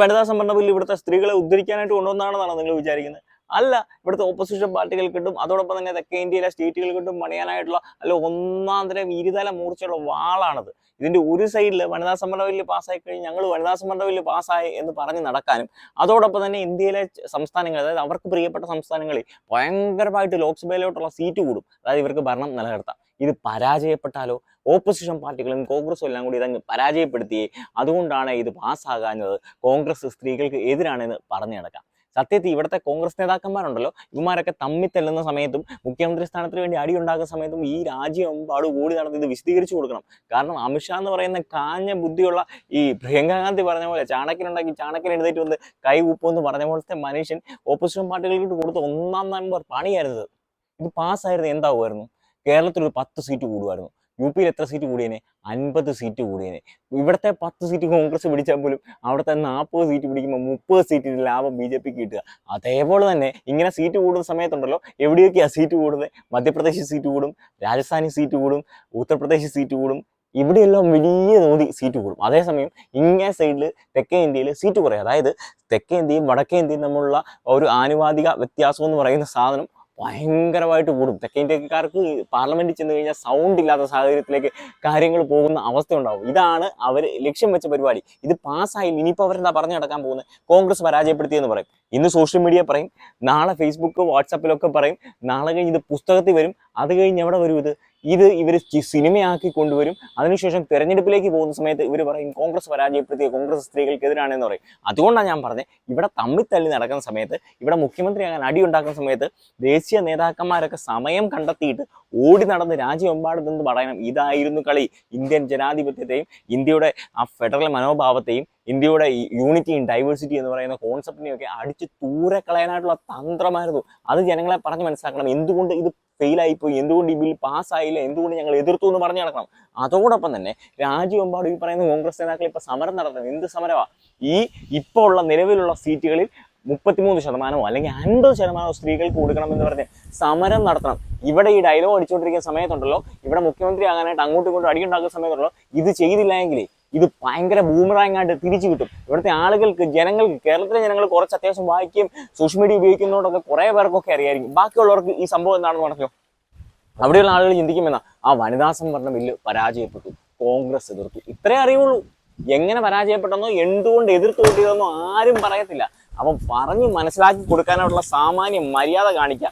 വനിതാ സംവരണ ബില്ല് ഇവിടുത്തെ സ്ത്രീകളെ ഉദ്ധരിക്കാനായിട്ട് കൊണ്ടുവന്നാണെന്നാണ് നിങ്ങൾ വിചാരിക്കുന്നത്? അല്ല, ഇവിടുത്തെ ഓപ്പോസിഷൻ പാർട്ടികൾ കിട്ടും, അതോടൊപ്പം തന്നെ തെക്കേ ഇന്ത്യയിലെ സ്റ്റേറ്റുകൾ കിട്ടും പണിയാനായിട്ടുള്ള ഒന്നാന്തരം ഇരുതല മൂർച്ചയുള്ള വാളാണത്. ഇതിന്റെ ഒരു സൈഡിൽ വനിതാ സംവരണ ബില്ല് പാസ്സായി കഴിഞ്ഞ് ഞങ്ങൾ വനിതാ സംവരണ ബില്ല് പാസ്സായി എന്ന് പറഞ്ഞ് നടക്കാനും, അതോടൊപ്പം തന്നെ ഇന്ത്യയിലെ സംസ്ഥാനങ്ങൾ, അതായത് അവർക്ക് പ്രിയപ്പെട്ട സംസ്ഥാനങ്ങളിൽ ഭയങ്കരമായിട്ട് ലോക്സഭയിലോട്ടുള്ള സീറ്റ് കൂടും, അതായത് ഇവർക്ക് ഭരണം നിലനിർത്താം. ഇത് പരാജയപ്പെട്ടാലോ? ഓപ്പോസിഷൻ പാർട്ടികളും കോൺഗ്രസും എല്ലാം കൂടി ഇതങ്ങ് പരാജയപ്പെടുത്തിയേ. അതുകൊണ്ടാണ് ഇത് പാസ്സാകാഞ്ഞത്. കോൺഗ്രസ് സ്ത്രീകൾക്ക് എതിരാണെന്ന് പറഞ്ഞു നടക്കാം. സത്യത്തിൽ ഇവിടുത്തെ കോൺഗ്രസ് നേതാക്കന്മാരുണ്ടല്ലോ, ഇവന്മാരൊക്കെ തമ്മിൽ തെല്ലുന്ന സമയത്തും മുഖ്യമന്ത്രി സ്ഥാനത്തിന് വേണ്ടി അടി ഉണ്ടാക്കുന്ന സമയത്തും ഈ രാജ്യമെമ്പാട് കൂടി നടന്ന് ഇത് വിശദീകരിച്ചു കൊടുക്കണം. കാരണം അമിത്ഷാ എന്ന് പറയുന്ന കാഞ്ഞ ബുദ്ധിയുള്ള, ഈ പ്രിയങ്ക ഗാന്ധി പറഞ്ഞ പോലെ ചാണക്യനുണ്ടാക്കി ചാണക്യൻ എഴുന്നേറ്റ് വന്ന് കൈ കൂപ്പെന്ന് പറഞ്ഞ പോലത്തെ മനുഷ്യൻ ഓപ്പോസിഷൻ പാർട്ടികൾക്ക് കൊടുത്ത 1-ാം നമ്പർ പണിയായിരുന്നത്. ഇത് പാസ്സായിരുന്നു എന്താവുമായിരുന്നു? കേരളത്തിൽ ഒരു 10 സീറ്റ് കൂടുമായിരുന്നു. യു പിയിൽ എത്ര സീറ്റ് കൂടിയേനെ? 50 സീറ്റ് കൂടിയേനെ. ഇവിടുത്തെ 10 സീറ്റ് കോൺഗ്രസ് പിടിച്ചാൽ പോലും അവിടുത്തെ 40 സീറ്റ് പിടിക്കുമ്പോൾ 30 സീറ്റിന് ലാഭം BJPക്ക് കിട്ടുക. അതേപോലെ തന്നെ ഇങ്ങനെ സീറ്റ് കൂടുന്ന സമയത്തുണ്ടല്ലോ, എവിടെയൊക്കെയാണ് സീറ്റ് കൂടുന്നത്? മധ്യപ്രദേശിൽ സീറ്റ് കൂടും, രാജസ്ഥാനിൽ സീറ്റ് കൂടും, ഉത്തർപ്രദേശിൽ സീറ്റ് കൂടും, ഇവിടെയെല്ലാം വലിയ തോതി സീറ്റ് കൂടും. അതേസമയം ഇങ്ങേ സൈഡിൽ തെക്കേ ഇന്ത്യയിൽ സീറ്റ് കുറയും. അതായത് തെക്കേ ഇന്ത്യയും വടക്കേ ഇന്ത്യയും തമ്മിലുള്ള ഒരു ആനുപാതിക വ്യത്യാസം എന്ന് പറയുന്ന സാധനം ഭയങ്കരമായിട്ട് കൂടും. തെക്കേ ഇന്ത്യക്കാർക്ക് പാർലമെന്റിൽ ചെന്ന് കഴിഞ്ഞാൽ സൗണ്ട് ഇല്ലാത്ത സാഹചര്യത്തിലേക്ക് കാര്യങ്ങൾ പോകുന്ന അവസ്ഥ ഉണ്ടാവും. ഇതാണ് അവർ ലക്ഷ്യം വെച്ച പരിപാടി. ഇത് പാസ്സായി ഇനിയിപ്പോൾ അവരെന്താ പറഞ്ഞു നടക്കാൻ പോകുന്നത്? കോൺഗ്രസ് പരാജയപ്പെടുത്തിയെന്ന് പറയും. ഇന്ന് സോഷ്യൽ മീഡിയ പറയും, നാളെ ഫേസ്ബുക്ക് വാട്സാപ്പിലൊക്കെ പറയും, നാളെ കഴിഞ്ഞ് ഇത് പുസ്തകത്തിൽ വരും, അത് കഴിഞ്ഞ് എവിടെ വരും? ഇത് ഇവർ സിനിമയാക്കി കൊണ്ടുവരും. അതിനുശേഷം തെരഞ്ഞെടുപ്പിലേക്ക് പോകുന്ന സമയത്ത് ഇവർ പറയും കോൺഗ്രസ് പരാജയപ്പെടുത്തിയ കോൺഗ്രസ് സ്ത്രീകൾക്കെതിരാണെന്ന് പറയും. അതുകൊണ്ടാണ് ഞാൻ പറഞ്ഞത്, ഇവിടെ തമ്മിൽ തല്ലി നടക്കുന്ന സമയത്ത്, ഇവിടെ മുഖ്യമന്ത്രിയാകാൻ അടി ഉണ്ടാക്കുന്ന സമയത്ത് ദേശീയ നേതാക്കന്മാരൊക്കെ സമയം കണ്ടെത്തിയിട്ട് ഓടി നടന്ന് രാജ്യമെമ്പാടും നിന്ന് പറയണം, ഇതായിരുന്നു കളി. ഇന്ത്യൻ ജനാധിപത്യത്തെയും ഇന്ത്യയുടെ ആ ഫെഡറൽ മനോഭാവത്തെയും ഇന്ത്യയുടെ യൂണിറ്റിയും ഡൈവേഴ്സിറ്റി എന്ന് പറയുന്ന കോൺസെപ്റ്റിനെയൊക്കെ അടിച്ച് ദൂരെ കളയാനായിട്ടുള്ള തന്ത്രമായിരുന്നു. അത് ജനങ്ങളെ പറഞ്ഞ് മനസ്സിലാക്കണം. എന്തുകൊണ്ട് ഇത് ഫെയിലായിപ്പോയി, എന്തുകൊണ്ട് ഈ ബിൽ പാസ്സായില്ല, എന്തുകൊണ്ട് ഞങ്ങൾ എതിർത്തു എന്ന് പറഞ്ഞു നടക്കണം. അതോടൊപ്പം തന്നെ രാജ്യമെമ്പാടും ഈ പറയുന്ന കോൺഗ്രസ് നേതാക്കൾ ഇപ്പൊ സമരം നടത്തുന്നത് എന്ത് സമരമാണ്? ഈ ഇപ്പോൾ ഉള്ള നിലവിലുള്ള സീറ്റുകളിൽ 33% അല്ലെങ്കിൽ 50% സ്ത്രീകൾക്ക് കൊടുക്കണമെന്ന് പറഞ്ഞ് സമരം നടത്തണം. ഇവിടെ ഈ ഡയലോഗ് അടിച്ചുകൊണ്ടിരിക്കുന്ന സമയത്തുണ്ടല്ലോ, ഇവിടെ മുഖ്യമന്ത്രി ആകാനായിട്ട് അങ്ങോട്ടും ഇങ്ങോട്ടും അടിയുണ്ടാക്കുന്ന സമയത്തുണ്ടല്ലോ, ഇത് ചെയ്തില്ല എങ്കിൽ ഇത് ഭയങ്കര ബൂമറാങ്ങായിട്ട് തിരിച്ചു കിട്ടും. ഇവിടുത്തെ ആളുകൾക്ക്, ജനങ്ങൾക്ക്, കേരളത്തിലെ ജനങ്ങൾ കുറച്ച് അത്യാവശ്യം വായിക്കുകയും സോഷ്യൽ മീഡിയ ഉപയോഗിക്കുന്നതുകൊണ്ടൊക്കെ കുറേ പേർക്കൊക്കെ അറിയായിരിക്കും. ബാക്കിയുള്ളവർക്ക് ഈ സംഭവം എന്താണെന്ന് പറഞ്ഞോ? അവിടെയുള്ള ആളുകൾ ചിന്തിക്കുമെന്നാ, ആ വനിതാ സംവരണ ബില്ല് പരാജയപ്പെട്ടു, കോൺഗ്രസ് എതിർത്തു, ഇത്രേ അറിയുള്ളൂ. എങ്ങനെ പരാജയപ്പെട്ടെന്നോ എന്തുകൊണ്ട് എതിർത്ത് കൂട്ടിയതെന്നോ ആരും പറയത്തില്ല. അപ്പം പറഞ്ഞ് മനസ്സിലാക്കി കൊടുക്കാനുള്ള സാമാന്യ മര്യാദ കാണിക്കാം.